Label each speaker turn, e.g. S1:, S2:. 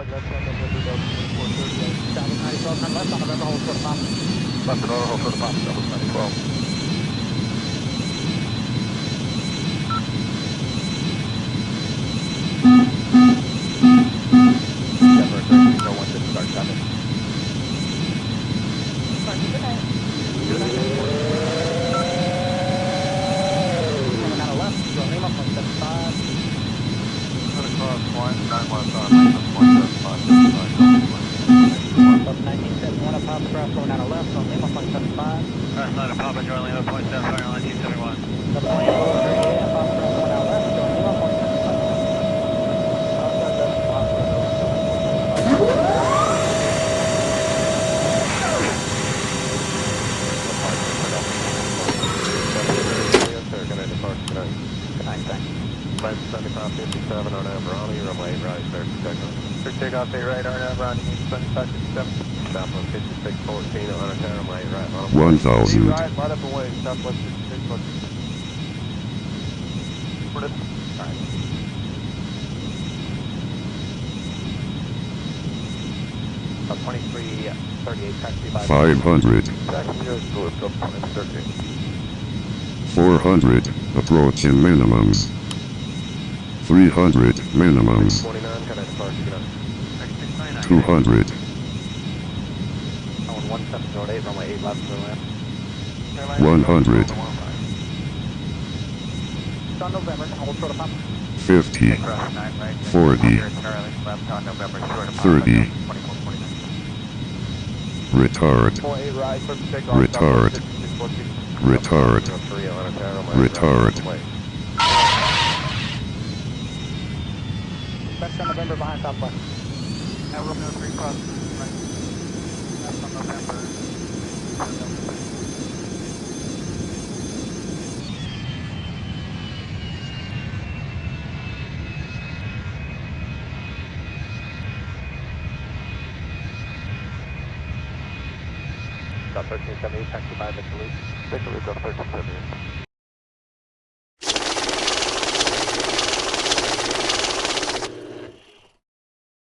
S1: left on November, Delta 2430.
S2: Dallas 94, turn left on November, hold short of pop.
S1: Left and over, hold for the pop, Delta 2012. Denver 1301, disregard 7.
S2: Good night. Good night. Coming out of left, Joe Lima, 0.75.
S1: Cut across 1, 9 miles on,
S2: 1971, a pop across, going out of left, Joe Lima, 0.75.
S1: Cross line of Papa Joe Lima, 0.75, Airline 271.
S2: Double 20, a pop across, going out of left, Joe Lima, 0.75. Good night, thanks.
S1: Left 75, 57 on Aberani, runway right, clear for takeoff. Clear takeoff, 8 right, Aberani, 75, 57. Southwest 5614 on a runway right, on
S3: 1000.
S1: right, light up away, Southwest 5614. Alright. About 2338, taxi by
S3: 500.
S1: taxi goes to lift up 13.
S3: 400. Approaching minimums. 300 minimums.
S1: 29, kind of depart, you can
S3: 200.
S2: 1708, runway 8 left, to the left.
S3: 100.
S2: On November, hold short of pop.
S3: 50. 40. 30. Retard. Retard. Retard. Retard.
S2: West on November, behind Southwest.
S1: Now Romeo 3 cross, right. That's on November. Got 1378, taxi by Victor Luke. Victor Luke, up 1378.